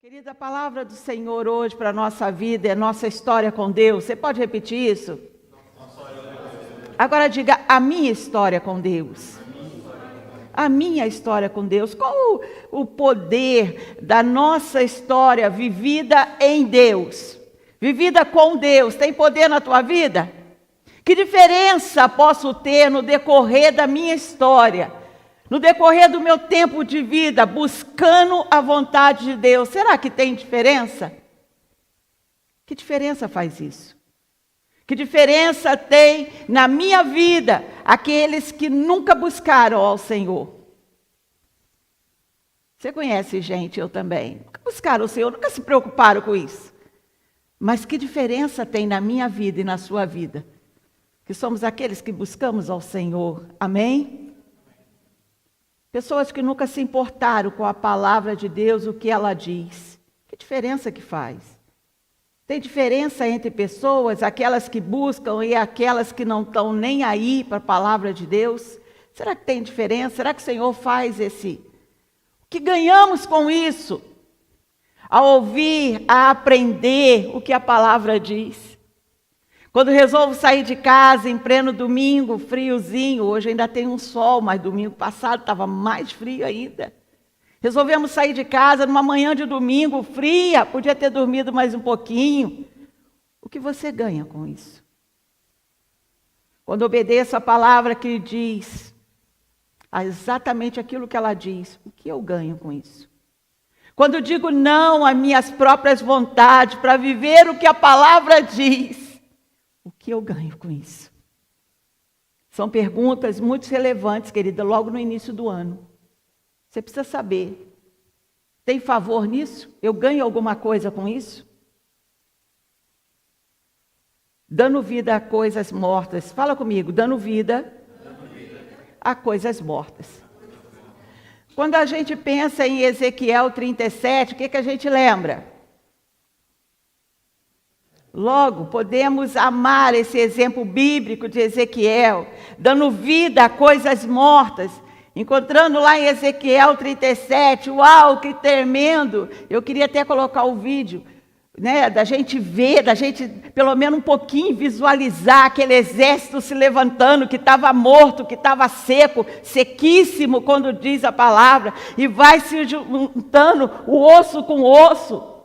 Querida, a palavra do Senhor hoje para a nossa vida é nossa história com Deus. Você pode repetir isso? Agora diga, a minha história com Deus. A minha história com Deus. Qual o poder da nossa história vivida em Deus? Vivida com Deus. Tem poder na tua vida? Que diferença posso ter no decorrer da minha história? No decorrer do meu tempo de vida, buscando a vontade de Deus, será que tem diferença? Que diferença faz isso? Que diferença tem na minha vida aqueles que nunca buscaram ao Senhor? Você conhece gente, eu também. Nunca buscaram o Senhor, nunca se preocuparam com isso. Mas que diferença tem na minha vida e na sua vida? Que somos aqueles que buscamos ao Senhor. Amém? Pessoas que nunca se importaram com a palavra de Deus, o que ela diz. Que diferença que faz? Tem diferença entre pessoas, aquelas que buscam e aquelas que não estão nem aí para a palavra de Deus? Será que tem diferença? Será que o Senhor faz esse? O que ganhamos com isso? A ouvir, a aprender o que a palavra diz. Quando resolvo sair de casa em pleno domingo, friozinho, hoje ainda tem um sol, mas domingo passado estava mais frio ainda. Resolvemos sair de casa numa manhã de domingo, fria, podia ter dormido mais um pouquinho. O que você ganha com isso? Quando obedeço a palavra que diz, exatamente aquilo que ela diz, o que eu ganho com isso? Quando digo não às minhas próprias vontades para viver o que a palavra diz, o que eu ganho com isso? São perguntas muito relevantes, querida, logo no início do ano. Você precisa saber. Tem favor nisso? Eu ganho alguma coisa com isso? Dando vida a coisas mortas. Fala comigo, dando vida a coisas mortas. Quando a gente pensa em Ezequiel 37, o que a gente lembra? Logo, podemos amar esse exemplo bíblico de Ezequiel, dando vida a coisas mortas, encontrando lá em Ezequiel 37, uau, que tremendo! Eu queria até colocar o vídeo, né, da gente ver, da gente pelo menos um pouquinho visualizar aquele exército se levantando, que estava morto, que estava seco, sequíssimo, quando diz a palavra, e vai se juntando o osso com o osso.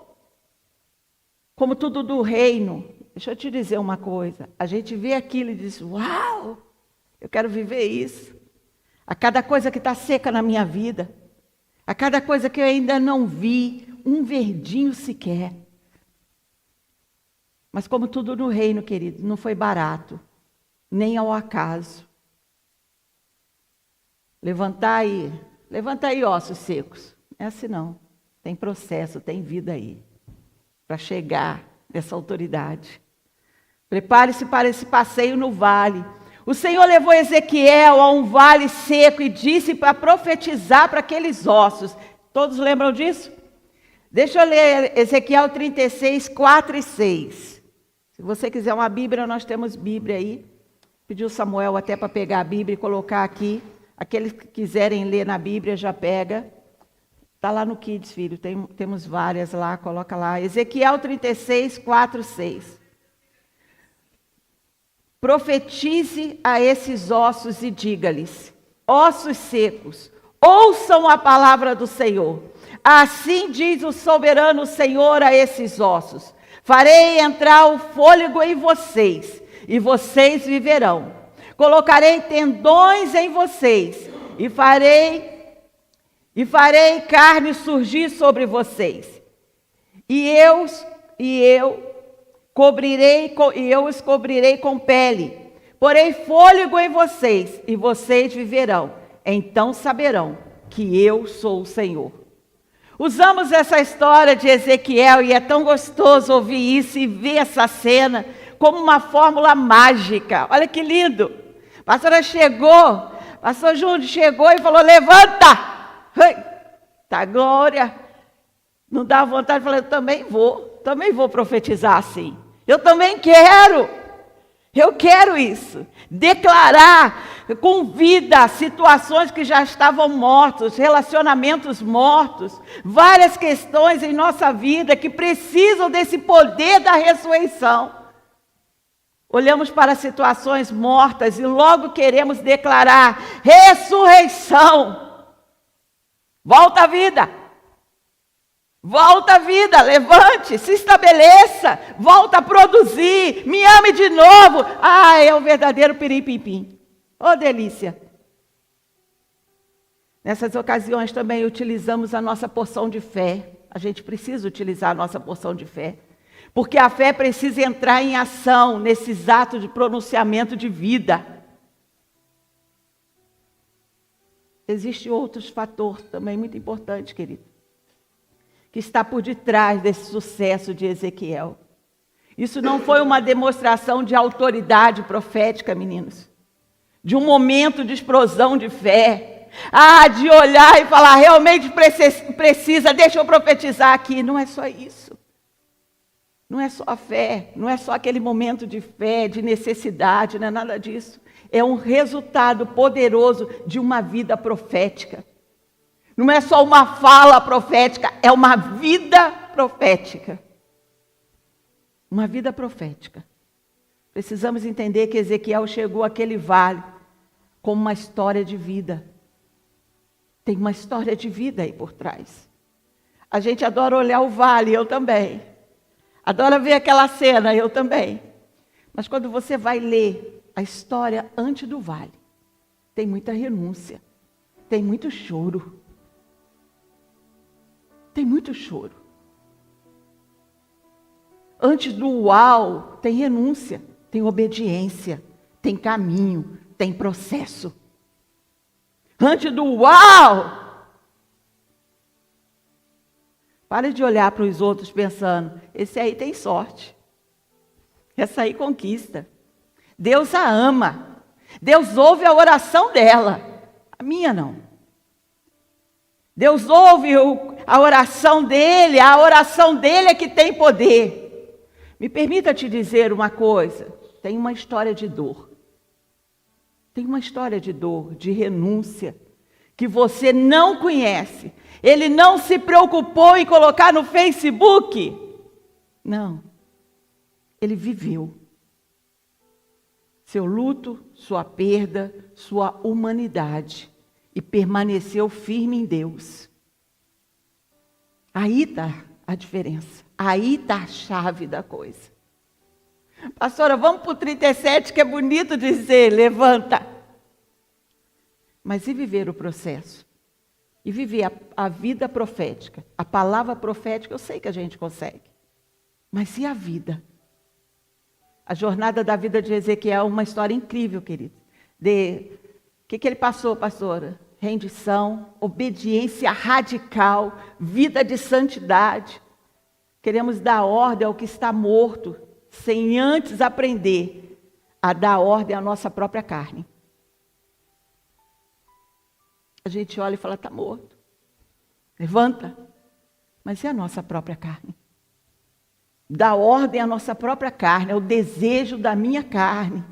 Como tudo do reino. Deixa eu te dizer uma coisa. A gente vê aquilo e diz, uau, eu quero viver isso. A cada coisa que está seca na minha vida, a cada coisa que eu ainda não vi, um verdinho sequer. Mas como tudo no reino, querido, não foi barato, nem ao acaso. Levanta aí ossos secos. Não é assim não. Tem processo, tem vida aí. Para chegar nessa autoridade. Prepare-se para esse passeio no vale. O Senhor levou Ezequiel a um vale seco e disse para profetizar para aqueles ossos. Todos lembram disso? Deixa eu ler Ezequiel 36, 4 e 6. Se você quiser uma Bíblia, nós temos Bíblia aí. Pediu Samuel até para pegar a Bíblia e colocar aqui. Aqueles que quiserem ler na Bíblia, já pega. Está lá no Kids, filho, temos várias lá, coloca lá. Ezequiel 36, 4, 6. Profetize a esses ossos e diga-lhes, ossos secos, ouçam a palavra do Senhor. Assim diz o soberano Senhor a esses ossos. Farei entrar o fôlego em vocês, e vocês viverão. Colocarei tendões em vocês, e farei carne surgir sobre vocês. E eu os cobrirei com pele. Porei fôlego em vocês, e vocês viverão. Então saberão que eu sou o Senhor. Usamos essa história de Ezequiel, e é tão gostoso ouvir isso e ver essa cena como uma fórmula mágica. Olha que lindo. A pastora chegou, pastor Júnior chegou e falou, levanta! Tá glória, não dá vontade de falar, eu também vou profetizar assim, eu também quero, eu quero isso, declarar com vida situações que já estavam mortos, relacionamentos mortos, várias questões em nossa vida que precisam desse poder da ressurreição. Olhamos para situações mortas e logo queremos declarar: ressurreição! Volta à vida! Volta à vida, levante, se estabeleça, volta a produzir, me ame de novo. Ah, é o verdadeiro pirim-pim-pim. Oh, delícia! Nessas ocasiões também utilizamos a nossa porção de fé. A gente precisa utilizar a nossa porção de fé. Porque a fé precisa entrar em ação nesses atos de pronunciamento de vida. Existe outro fator também muito importante, querido, que está por detrás desse sucesso de Ezequiel. Isso não foi uma demonstração de autoridade profética, meninos. De um momento de explosão de fé. De olhar e falar, realmente precisa, deixa eu profetizar aqui. Não é só isso. Não é só a fé, não é só aquele momento de fé, de necessidade, não é nada disso. É um resultado poderoso de uma vida profética. Não é só uma fala profética, é uma vida profética. Uma vida profética. Precisamos entender que Ezequiel chegou àquele vale como uma história de vida. Tem uma história de vida aí por trás. A gente adora olhar o vale, eu também. Adora ver aquela cena, eu também. Mas quando você vai ler a história antes do vale, tem muita renúncia, tem muito choro. Tem muito choro. Antes do uau, tem renúncia, tem obediência, tem caminho, tem processo. Antes do uau, pare de olhar para os outros pensando, esse aí tem sorte. Essa aí conquista. Deus a ama. Deus ouve a oração dela. A minha não. Deus ouve a oração dele é que tem poder. Me permita te dizer uma coisa, tem uma história de dor. Tem uma história de dor, de renúncia, que você não conhece. Ele não se preocupou em colocar no Facebook. Não. Ele viveu. Seu luto, sua perda, sua humanidade. E permaneceu firme em Deus. Aí está a diferença. Aí está a chave da coisa. Pastora, vamos para o 37, que é bonito dizer, levanta. Mas e viver o processo? E viver a vida profética? A palavra profética, eu sei que a gente consegue. Mas e a vida? A jornada da vida de Ezequiel é uma história incrível, querido. O que ele passou, pastora? Rendição, obediência radical, vida de santidade. Queremos dar ordem ao que está morto, sem antes aprender a dar ordem à nossa própria carne. A gente olha e fala, está morto. Levanta. Mas e a nossa própria carne? Dá ordem à nossa própria carne, é o desejo da minha carne.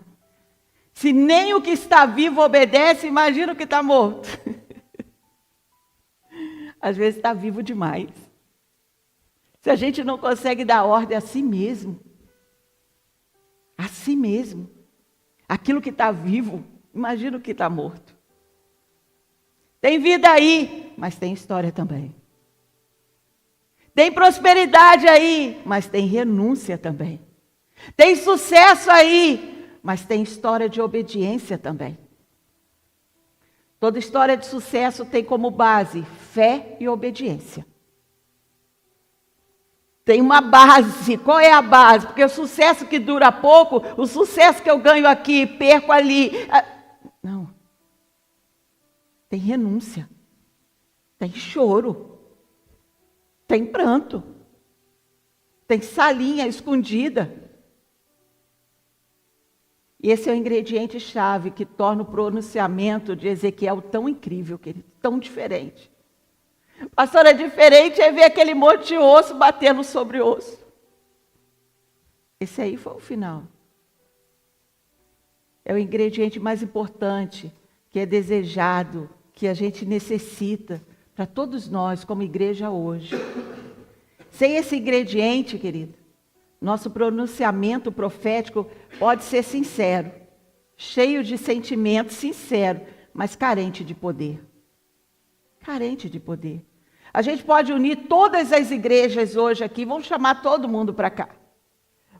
Se nem o que está vivo obedece, imagina o que está morto. Às vezes está vivo demais. Se a gente não consegue dar ordem a si mesmo, aquilo que está vivo, imagina o que está morto. Tem vida aí, mas tem história também. Tem prosperidade aí, mas tem renúncia também. Tem sucesso aí, mas tem história de obediência também. Toda história de sucesso tem como base fé e obediência. Tem uma base. Qual é a base? Porque o sucesso que dura pouco, o sucesso que eu ganho aqui, perco ali. Não. Tem renúncia. Tem choro. Tem pranto. Tem salinha escondida. E esse é o ingrediente-chave que torna o pronunciamento de Ezequiel tão incrível, querido, tão diferente. Pastora, diferente é ver aquele monte de osso batendo sobre osso. Esse aí foi o final. É o ingrediente mais importante, que é desejado, que a gente necessita para todos nós, como igreja hoje. Sem esse ingrediente, querido, nosso pronunciamento profético pode ser sincero, cheio de sentimento, sincero, mas carente de poder. Carente de poder. A gente pode unir todas as igrejas hoje aqui, vamos chamar todo mundo para cá.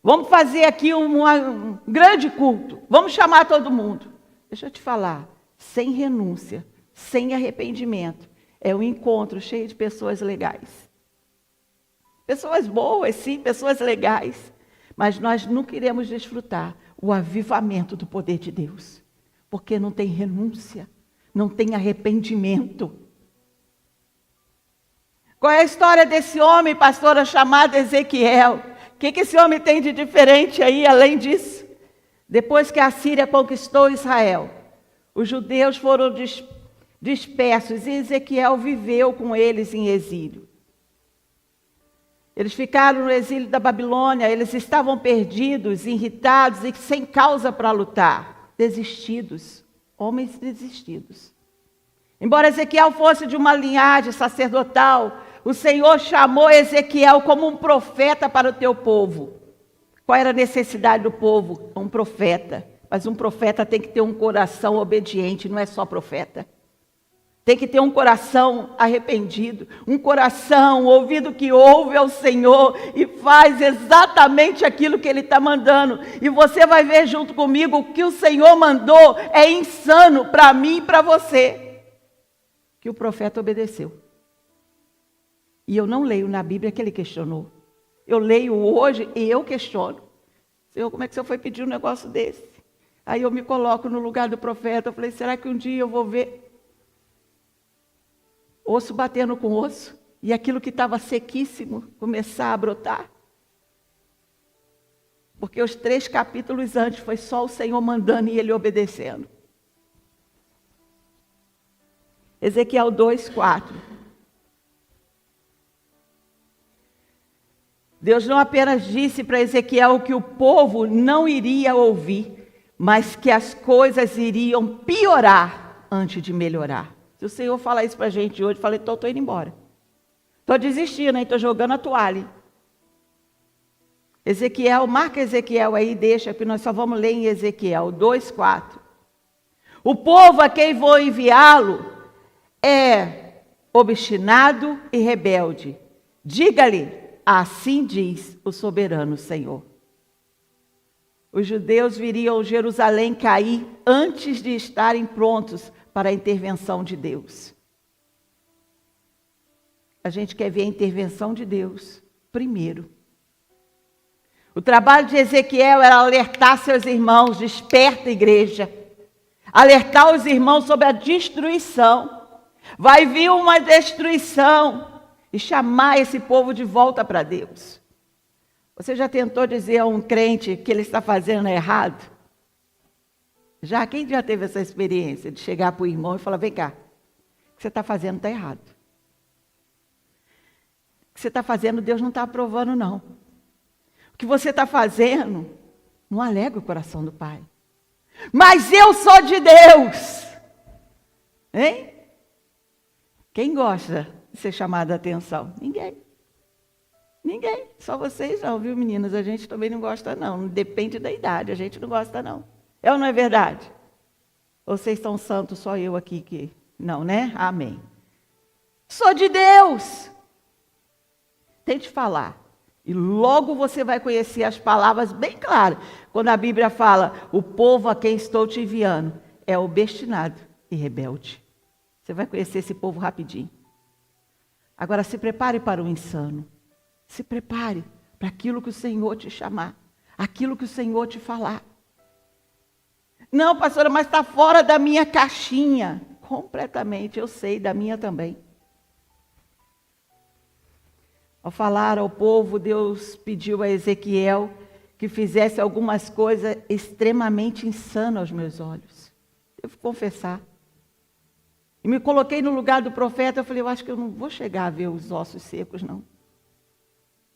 Vamos fazer aqui um grande culto, vamos chamar todo mundo. Deixa eu te falar, sem renúncia, sem arrependimento, é um encontro cheio de pessoas legais. Pessoas boas, sim, pessoas legais, mas nós não queremos desfrutar o avivamento do poder de Deus, porque não tem renúncia, não tem arrependimento. Qual é a história desse homem, pastora, chamado Ezequiel? O que esse homem tem de diferente aí, além disso? Depois que a Síria conquistou Israel, os judeus foram dispersos e Ezequiel viveu com eles em exílio. Eles ficaram no exílio da Babilônia, eles estavam perdidos, irritados e sem causa para lutar. Desistidos, homens desistidos. Embora Ezequiel fosse de uma linhagem sacerdotal, o Senhor chamou Ezequiel como um profeta para o teu povo. Qual era a necessidade do povo? Um profeta. Mas um profeta tem que ter um coração obediente, não é só profeta. Tem que ter um coração arrependido, um coração, ouvido que ouve ao Senhor e faz exatamente aquilo que Ele está mandando. E você vai ver junto comigo o que o Senhor mandou é insano para mim e para você. Que o profeta obedeceu. E eu não leio na Bíblia que ele questionou. Eu leio hoje e eu questiono. Senhor, como é que o Senhor foi pedir um negócio desse? Aí eu me coloco no lugar do profeta. Eu falei, será que um dia eu vou ver osso batendo com osso e aquilo que estava sequíssimo começar a brotar? Porque os 3 capítulos antes foi só o Senhor mandando e ele obedecendo. Ezequiel 2:4. Deus não apenas disse para Ezequiel que o povo não iria ouvir, mas que as coisas iriam piorar antes de melhorar. Se o Senhor falar isso para a gente hoje, eu falei, estou indo embora. Estou desistindo, estou jogando a toalha. Ezequiel, marca Ezequiel aí, deixa, que nós só vamos ler em Ezequiel 2:4. O povo a quem vou enviá-lo é obstinado e rebelde. Diga-lhe, assim diz o soberano Senhor. Os judeus viriam Jerusalém cair antes de estarem prontos para a intervenção de Deus. A gente quer ver a intervenção de Deus primeiro. O trabalho de Ezequiel era alertar seus irmãos, desperta igreja, alertar os irmãos sobre a destruição. Vai vir uma destruição e chamar esse povo de volta para Deus. Você já tentou dizer a um crente que ele está fazendo errado? Já? Quem já teve essa experiência de chegar para o irmão e falar, vem cá, o que você está fazendo está errado. O que você está fazendo, Deus não está aprovando, não. O que você está fazendo não alegra o coração do Pai. Mas eu sou de Deus. Hein? Quem gosta de ser chamado a atenção? Ninguém. Ninguém. Só vocês não, viu, meninas? A gente também não gosta, não. Depende da idade, a gente não gosta, não. É ou não é verdade? Ou vocês são santos, só eu aqui que... Não, né? Amém. Sou de Deus. Tente falar. E logo você vai conhecer as palavras bem claras. Quando a Bíblia fala, o povo a quem estou te enviando é obstinado e rebelde. Você vai conhecer esse povo rapidinho. Agora se prepare para o insano. Se prepare para aquilo que o Senhor te chamar. Aquilo que o Senhor te falar. Não, pastora, mas está fora da minha caixinha. Completamente, eu sei, da minha também. Ao falar ao povo, Deus pediu a Ezequiel que fizesse algumas coisas extremamente insanas aos meus olhos. Devo confessar. E me coloquei no lugar do profeta, eu falei, eu acho que eu não vou chegar a ver os ossos secos, não.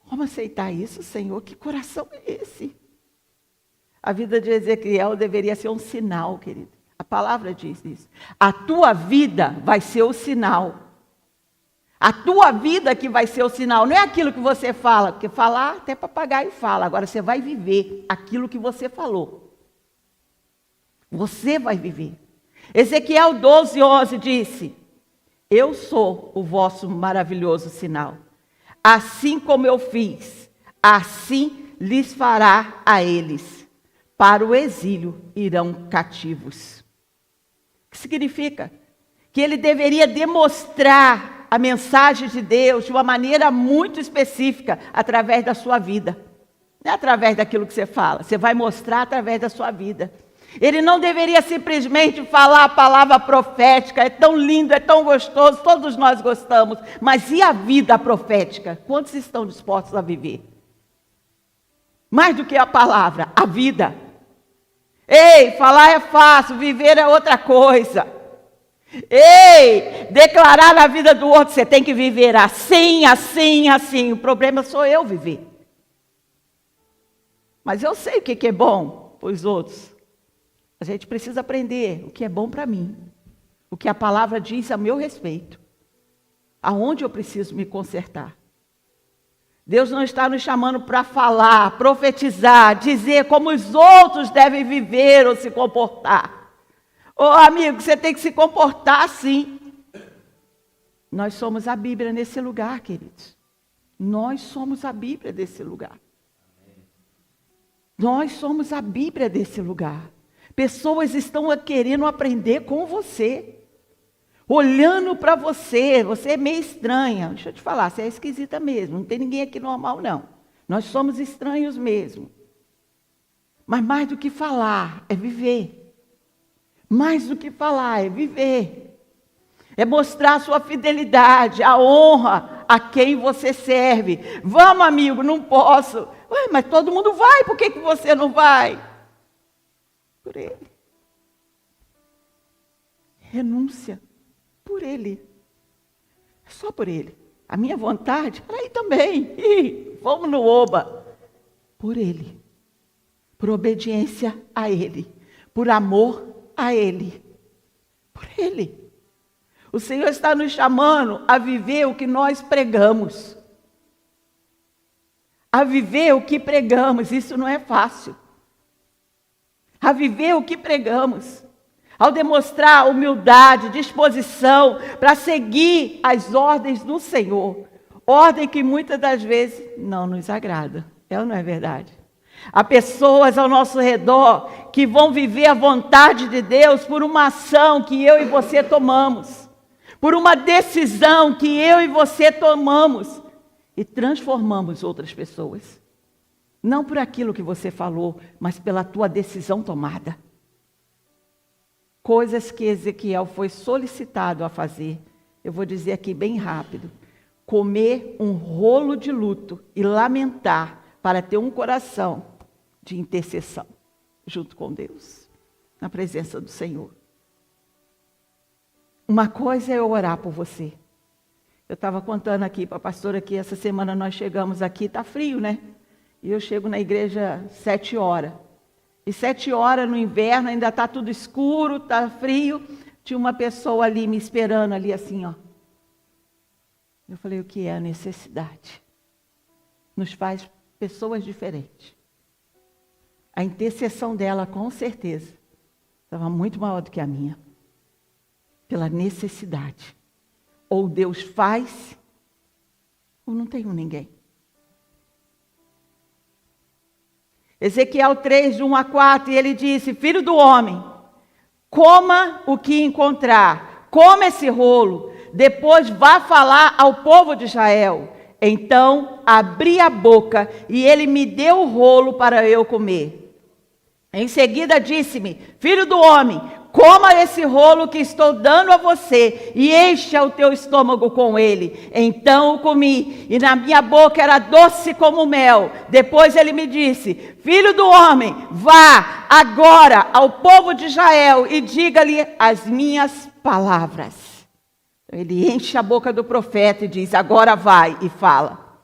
Como aceitar isso, Senhor? Que coração é esse? A vida de Ezequiel deveria ser um sinal, querido. A palavra diz isso. A tua vida vai ser o sinal. A tua vida que vai ser o sinal. Não é aquilo que você fala, porque falar até papagaio fala. Agora você vai viver aquilo que você falou. Você vai viver. Ezequiel 12:11 disse: eu sou o vosso maravilhoso sinal. Assim como eu fiz, assim lhes fará a eles. Para o exílio irão cativos. O que significa? Que ele deveria demonstrar a mensagem de Deus de uma maneira muito específica através da sua vida. Não é através daquilo que você fala, você vai mostrar através da sua vida. Ele não deveria simplesmente falar a palavra profética, é tão lindo, é tão gostoso, todos nós gostamos. Mas e a vida profética? Quantos estão dispostos a viver? Mais do que a palavra, a vida. Ei, falar é fácil, viver é outra coisa. Ei, declarar na vida do outro, você tem que viver assim, assim, assim. O problema sou eu viver. Mas eu sei o que é bom para os outros. A gente precisa aprender o que é bom para mim. O que a palavra diz a meu respeito. Aonde eu preciso me consertar. Deus não está nos chamando para falar, profetizar, dizer como os outros devem viver ou se comportar. Ô amigo, você tem que se comportar assim. Nós somos a Bíblia nesse lugar, queridos. Nós somos a Bíblia desse lugar. Nós somos a Bíblia desse lugar. Pessoas estão querendo aprender com você. Olhando para você, você é meio estranha. Deixa eu te falar, você é esquisita mesmo. Não tem ninguém aqui normal, não. Nós somos estranhos mesmo. Mas mais do que falar, é viver. Mais do que falar, é viver. É mostrar a sua fidelidade, a honra a quem você serve. Vamos, amigo, não posso. Ué, mas todo mundo vai, por que você não vai? Por ele. Renúncia. Por ele. Só por ele. A minha vontade, aí também. Vamos no oba. Por ele. Por obediência a ele. Por amor a ele. Por ele. O Senhor está nos chamando a viver o que nós pregamos. A viver o que pregamos. Isso não é fácil. A viver o que pregamos. Ao demonstrar humildade, disposição para seguir as ordens do Senhor. Ordem que muitas das vezes não nos agrada. É ou não é verdade? Há pessoas ao nosso redor que vão viver a vontade de Deus por uma ação que eu e você tomamos. Por uma decisão que eu e você tomamos. E transformamos outras pessoas. Não por aquilo que você falou, mas pela tua decisão tomada. Coisas que Ezequiel foi solicitado a fazer. Eu vou dizer aqui bem rápido. Comer um rolo de luto e lamentar para ter um coração de intercessão junto com Deus, na presença do Senhor. Uma coisa é eu orar por você. Eu estava contando aqui para a pastora que essa semana nós chegamos aqui, está frio, né? E eu chego na igreja 7 horas. E 7 horas no inverno, ainda está tudo escuro, está frio. Tinha uma pessoa ali me esperando ali assim, ó. Eu falei, o que é a necessidade? Nos faz pessoas diferentes. A intercessão dela, com certeza, estava muito maior do que a minha. Pela necessidade. Ou Deus faz, ou não tenho ninguém. Ezequiel 3, de 1 a 4, e ele disse, filho do homem, coma o que encontrar, coma esse rolo, depois vá falar ao povo de Israel. Então abri a boca e ele me deu o rolo para eu comer. Em seguida disse-me, filho do homem, coma esse rolo que estou dando a você e encha o teu estômago com ele. Então o comi e na minha boca era doce como mel. Depois ele me disse, filho do homem, vá agora ao povo de Israel e diga-lhe as minhas palavras. Ele enche a boca do profeta e diz, agora vai e fala.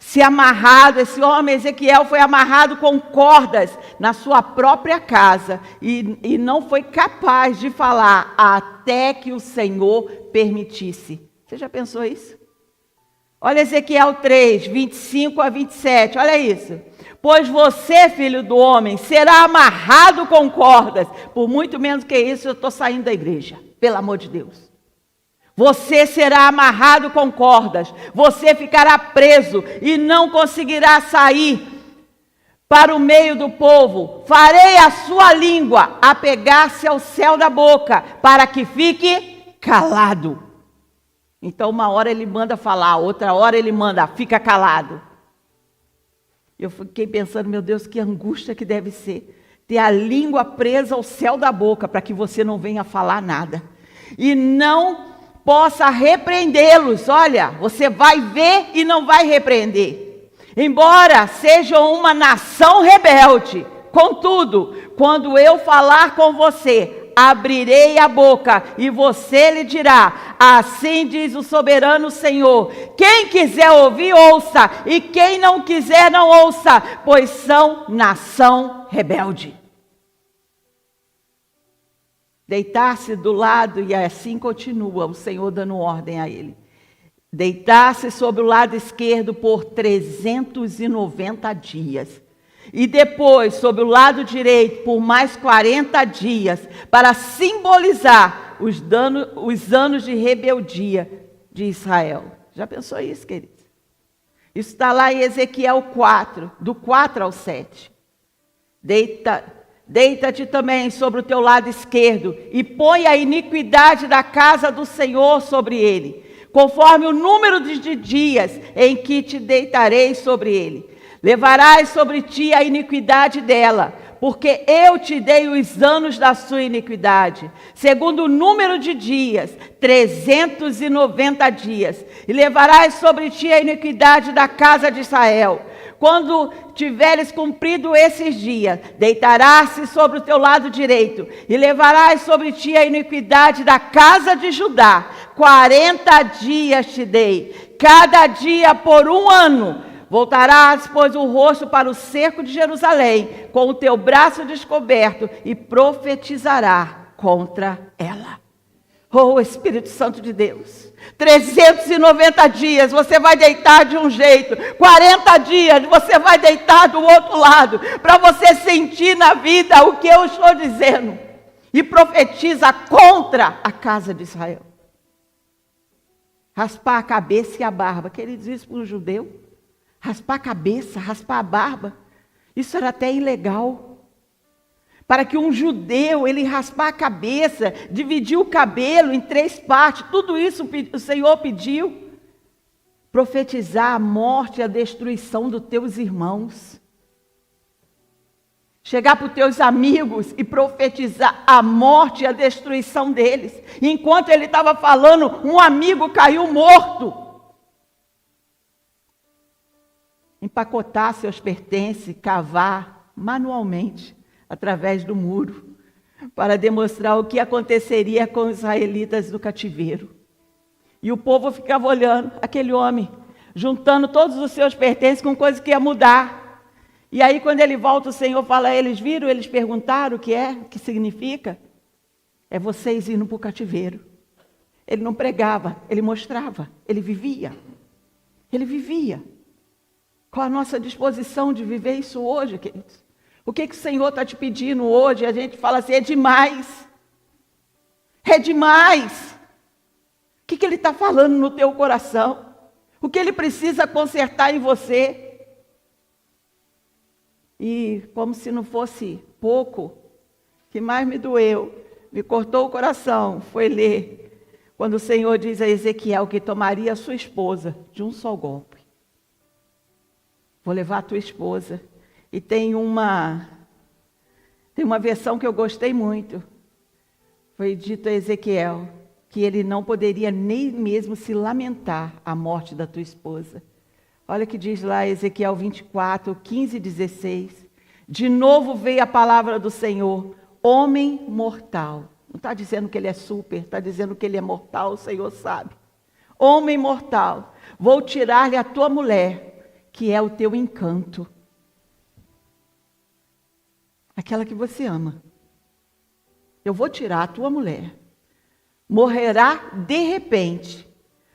se amarrado, esse homem Ezequiel foi amarrado com cordas na sua própria casa e não foi capaz de falar até que o Senhor permitisse. Você já pensou isso? Olha Ezequiel 3, 25 a 27, olha isso. Pois você, filho do homem, será amarrado com cordas. Por muito menos que isso, eu estou saindo da igreja, pelo amor de Deus. Você será amarrado com cordas, você ficará preso e não conseguirá sair para o meio do povo. Farei a sua língua apegar-se ao céu da boca, para que fique calado. Então, uma hora ele manda falar, outra hora ele manda, fica calado. Eu fiquei pensando, meu Deus, que angústia que deve ser. Ter a língua presa ao céu da boca, para que você não venha falar nada. E não possa repreendê-los. Olha, você vai ver e não vai repreender. Embora sejam uma nação rebelde, contudo, quando eu falar com você, abrirei a boca e você lhe dirá, assim diz o soberano Senhor. Quem quiser ouvir, ouça, e quem não quiser, não ouça, pois são nação rebelde. Deitar-se do lado, e assim continua o Senhor dando ordem a ele. Deitar-se sobre o lado esquerdo por 390 dias. E depois sobre o lado direito por mais 40 dias, para simbolizar os anos de rebeldia de Israel. Já pensou isso, queridos? Isso está lá em Ezequiel 4, do 4 ao 7. Deita-te também sobre o teu lado esquerdo e põe a iniquidade da casa do Senhor sobre ele, conforme o número de dias em que te deitarei sobre ele. Levarás sobre ti a iniquidade dela, porque eu te dei os anos da sua iniquidade, segundo o número de dias, 390 dias. E levarás sobre ti a iniquidade da casa de Israel. Quando tiveres cumprido esses dias, deitarás-se sobre o teu lado direito, e levarás sobre ti a iniquidade da casa de Judá. 40 dias te dei, cada dia por 1 ano. Voltarás, pois, o rosto para o cerco de Jerusalém, com o teu braço descoberto, e profetizará contra ela. Oh, Espírito Santo de Deus, 390 dias você vai deitar de um jeito, 40 dias você vai deitar do outro lado, para você sentir na vida o que eu estou dizendo, e profetiza contra a casa de Israel. Raspar a cabeça e a barba, queridos, isso para um judeu? Raspar a cabeça, raspar a barba, isso era até ilegal. Para que um judeu, ele raspar a cabeça, dividir o cabelo em 3 partes, tudo isso o Senhor pediu. Profetizar a morte e a destruição dos teus irmãos. Chegar para os teus amigos e profetizar a morte e a destruição deles. E enquanto ele estava falando, um amigo caiu morto. Empacotar seus pertences, cavar manualmente, através do muro, para demonstrar o que aconteceria com os israelitas do cativeiro. E o povo ficava olhando aquele homem, juntando todos os seus pertences com coisas que ia mudar. E aí quando ele volta, o Senhor fala, eles viram, eles perguntaram o que é, o que significa. É vocês indo para o cativeiro. Ele não pregava, ele mostrava, ele vivia. Ele vivia. Qual a nossa disposição de viver isso hoje, queridos? O que o Senhor está te pedindo hoje? A gente fala assim, é demais. É demais. O que Ele está falando no teu coração? O que Ele precisa consertar em você? E como se não fosse pouco, o que mais me doeu, me cortou o coração, foi ler quando o Senhor diz a Ezequiel que tomaria a sua esposa de um só golpe. Vou levar a tua esposa. E tem uma versão que eu gostei muito. Foi dito a Ezequiel que ele não poderia nem mesmo se lamentar a morte da tua esposa. Olha o que diz lá Ezequiel 24, 15 e 16. De novo veio a palavra do Senhor, homem mortal. Não está dizendo que ele é super, está dizendo que ele é mortal, o Senhor sabe. Homem mortal, vou tirar-lhe a tua mulher, que é o teu encanto. Aquela que você ama. Eu vou tirar a tua mulher. Morrerá de repente,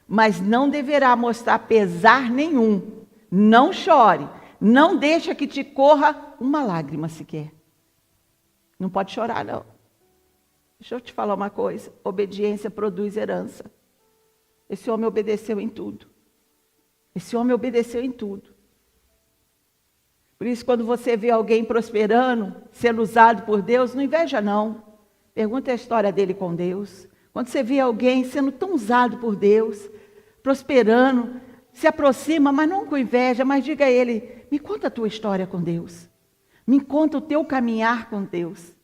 mas não deverá mostrar pesar nenhum. Não chore, não deixa que te corra uma lágrima sequer. Não pode chorar, não. Deixa eu te falar uma coisa. Obediência produz herança. Esse homem obedeceu em tudo. Esse homem obedeceu em tudo. Por isso, quando você vê alguém prosperando, sendo usado por Deus, não inveja, não. Pergunta a história dele com Deus. Quando você vê alguém sendo tão usado por Deus, prosperando, se aproxima, mas não com inveja, mas diga a ele, me conta a tua história com Deus. Me conta o teu caminhar com Deus.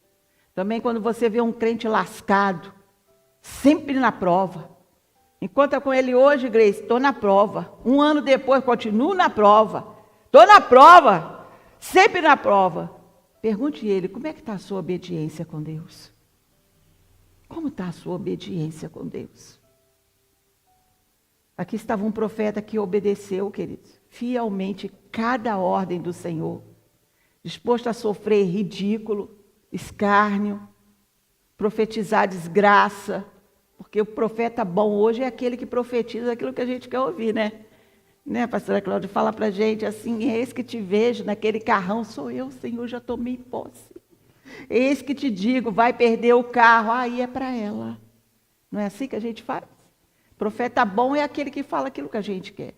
Também quando você vê um crente lascado, sempre na prova. Encontra com ele hoje, Grace, estou na prova. Um ano depois, continuo na prova. Estou na prova, sempre na prova. Pergunte a ele, como é que está a sua obediência com Deus? Como está a sua obediência com Deus? Aqui estava um profeta que obedeceu, queridos, fielmente cada ordem do Senhor. Disposto a sofrer ridículo, escárnio, profetizar desgraça, porque o profeta bom hoje é aquele que profetiza aquilo que a gente quer ouvir, né? Né, pastora Cláudia, fala pra gente assim, eis que te vejo naquele carrão, sou eu, Senhor, já tomei posse. Eis que te digo, vai perder o carro, aí é para ela. Não é assim que a gente faz? Profeta bom é aquele que fala aquilo que a gente quer.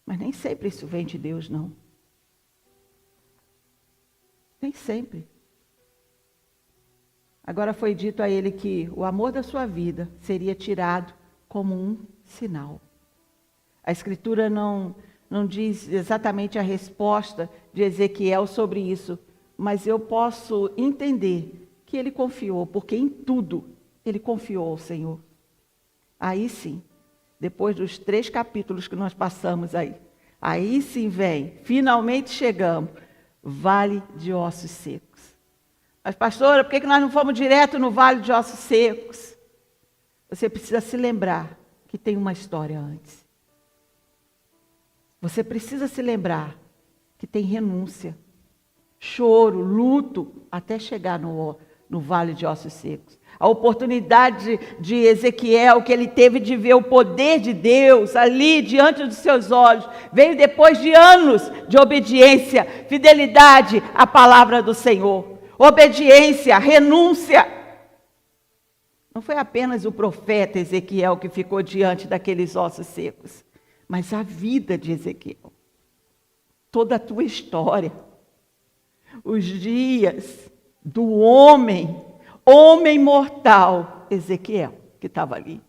Mas nem sempre isso vem de Deus, não. Nem sempre. Agora foi dito a ele que o amor da sua vida seria tirado como um sinal. A Escritura não diz exatamente a resposta de Ezequiel sobre isso, mas eu posso entender que ele confiou, porque em tudo ele confiou ao Senhor. Aí sim, depois dos 3 capítulos que nós passamos aí sim vem, finalmente chegamos, vale de ossos secos. Mas pastora, por que nós não fomos direto no vale de ossos secos? Você precisa se lembrar que tem uma história antes. Você precisa se lembrar que tem renúncia, choro, luto, até chegar no vale de ossos secos. A oportunidade de Ezequiel, que ele teve de ver o poder de Deus ali diante dos seus olhos, veio depois de anos de obediência, fidelidade à palavra do Senhor. Obediência, renúncia. Não foi apenas o profeta Ezequiel que ficou diante daqueles ossos secos, mas a vida de Ezequiel. Toda a tua história. Os dias do homem mortal, Ezequiel, que estava ali.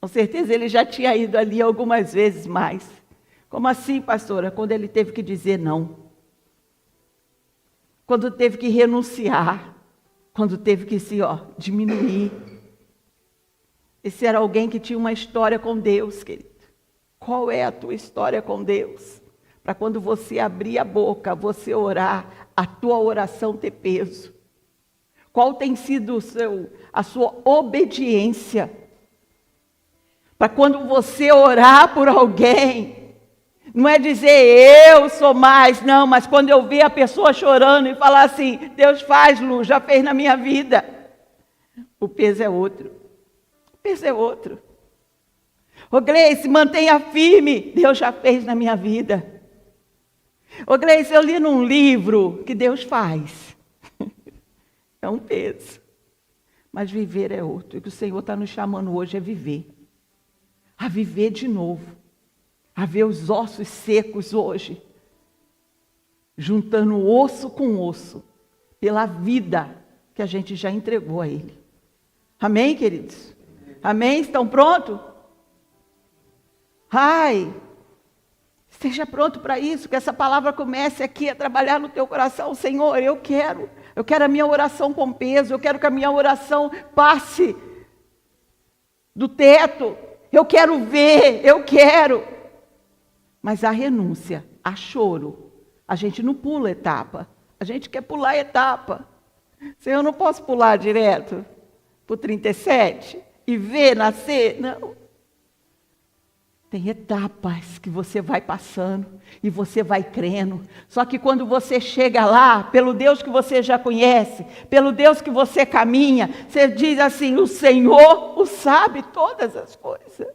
Com certeza ele já tinha ido ali algumas vezes mais. Como assim, pastora? Quando ele teve que dizer não. Quando teve que renunciar. Quando teve que se diminuir. Esse era alguém que tinha uma história com Deus, querido. Qual é a tua história com Deus? Para quando você abrir a boca, você orar, a tua oração ter peso. Qual tem sido a sua obediência? Para quando você orar por alguém, não é dizer eu sou mais, não, mas quando eu ver a pessoa chorando e falar assim, Deus faz, Lu, já fez na minha vida. O peso é outro. O peso é outro. Ô Gleice, mantenha firme, Deus já fez na minha vida. Ô Gleice, eu li num livro que Deus faz. É um peso. Mas viver é outro. E o que o Senhor está nos chamando hoje é viver. A viver de novo. A ver os ossos secos hoje. Juntando osso com osso. Pela vida que a gente já entregou a Ele. Amém, queridos? Amém? Estão prontos? Ai, esteja pronto para isso, que essa palavra comece aqui a trabalhar no teu coração. Senhor, eu quero a minha oração com peso, eu quero que a minha oração passe do teto, eu quero ver, eu quero. Mas a renúncia, a choro, a gente não pula etapa, a gente quer pular etapa. Senhor, eu não posso pular direto para o 37 e ver nascer, não. Tem etapas que você vai passando e você vai crendo. Só que quando você chega lá, pelo Deus que você já conhece, pelo Deus que você caminha, você diz assim: o Senhor o sabe todas as coisas.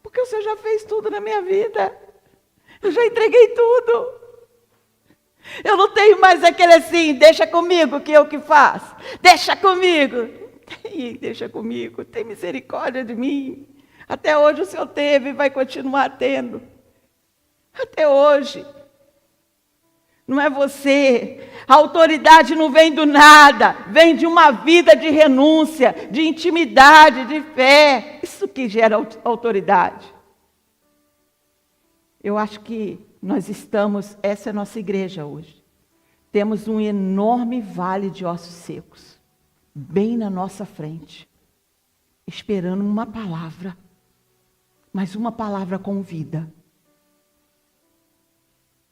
Porque o Senhor já fez tudo na minha vida. Eu já entreguei tudo. Eu não tenho mais aquele assim: deixa comigo que eu que faço. Deixa comigo. Deixa comigo, tem misericórdia de mim. Até hoje o Senhor teve e vai continuar tendo. Até hoje. Não é você. A autoridade não vem do nada. Vem de uma vida de renúncia, de intimidade, de fé. Isso que gera autoridade. Eu acho que nós estamos, essa é a nossa igreja hoje. Temos um enorme vale de ossos secos. Bem na nossa frente. Esperando uma palavra. Mas uma palavra com vida.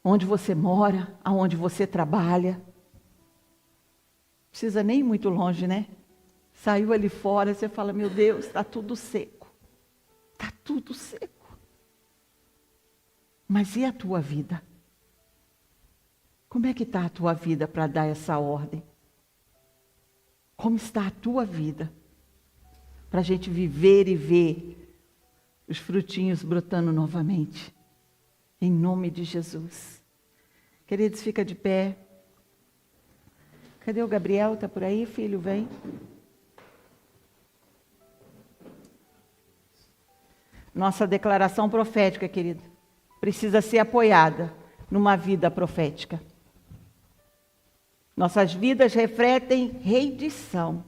Onde você mora, aonde você trabalha. Não precisa nem ir muito longe, né? Saiu ali fora, você fala: meu Deus, está tudo seco. Está tudo seco. Mas e a tua vida? Como é que está a tua vida para dar essa ordem? Como está a tua vida? Para a gente viver e ver os frutinhos brotando novamente. Em nome de Jesus. Queridos, fica de pé. Cadê o Gabriel? Está por aí, filho? Vem. Nossa declaração profética, querido, precisa ser apoiada numa vida profética. Nossas vidas refletem rendição,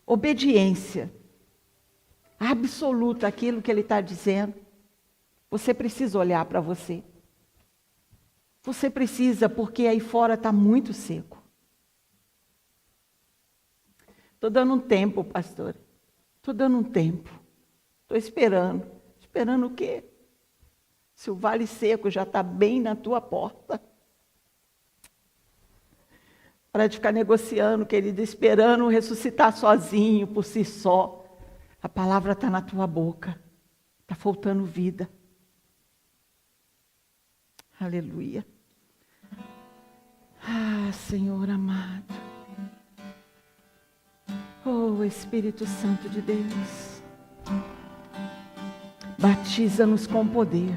obediência absoluta àquilo que Ele está dizendo. Você precisa olhar para você. Você precisa, porque aí fora está muito seco. Estou dando um tempo, pastor. Estou dando um tempo. Estou esperando. Esperando o quê? Se o vale seco já está bem na tua porta. Para de ficar negociando, querido, esperando ressuscitar sozinho, por si só. A palavra está na tua boca. Está faltando vida. Aleluia. Ah, Senhor amado. Oh, Espírito Santo de Deus. Batiza-nos com poder.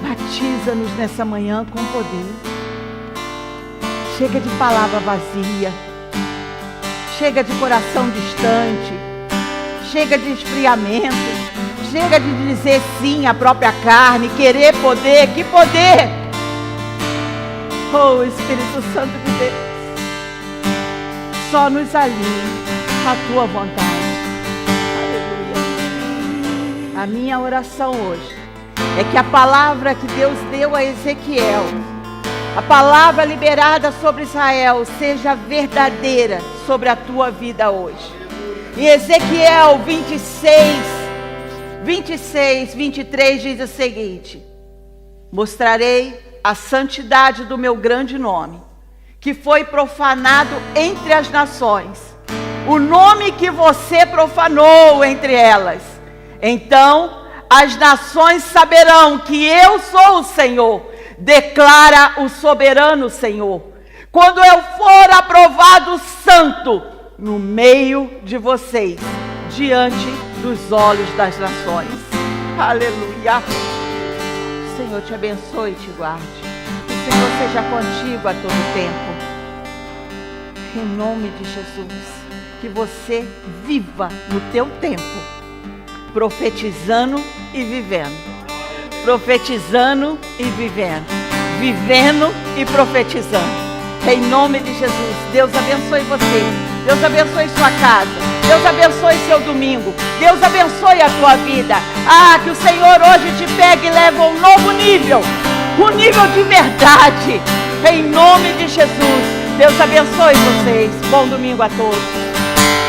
Batiza-nos nessa manhã com poder. Chega de palavra vazia. Chega de coração distante. Chega de esfriamento. Chega de dizer sim à própria carne. Querer poder. Que poder? Oh, Espírito Santo de Deus. Só nos alinhe à tua vontade. Aleluia. A minha oração hoje é que a palavra que Deus deu a Ezequiel, a palavra liberada sobre Israel, seja verdadeira sobre a tua vida hoje. Em Ezequiel 26, 23 diz o seguinte: mostrarei a santidade do meu grande nome, que foi profanado entre as nações, o nome que você profanou entre elas. Então as nações saberão que eu sou o Senhor, declara o soberano Senhor, quando eu for aprovado santo no meio de vocês, diante dos olhos das nações. Aleluia. O Senhor te abençoe e te guarde. O Senhor seja contigo a todo tempo. Em nome de Jesus, que você viva no teu tempo, profetizando e vivendo. Profetizando e vivendo. Vivendo e profetizando. Em nome de Jesus, Deus abençoe você. Deus abençoe sua casa. Deus abençoe seu domingo. Deus abençoe a tua vida. Ah, que o Senhor hoje te pegue e leve a um novo nível. Um nível de verdade. Em nome de Jesus. Deus abençoe vocês. Bom domingo a todos.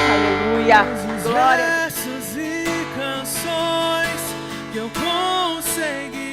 Aleluia. Glória. Versos e canções que eu consegui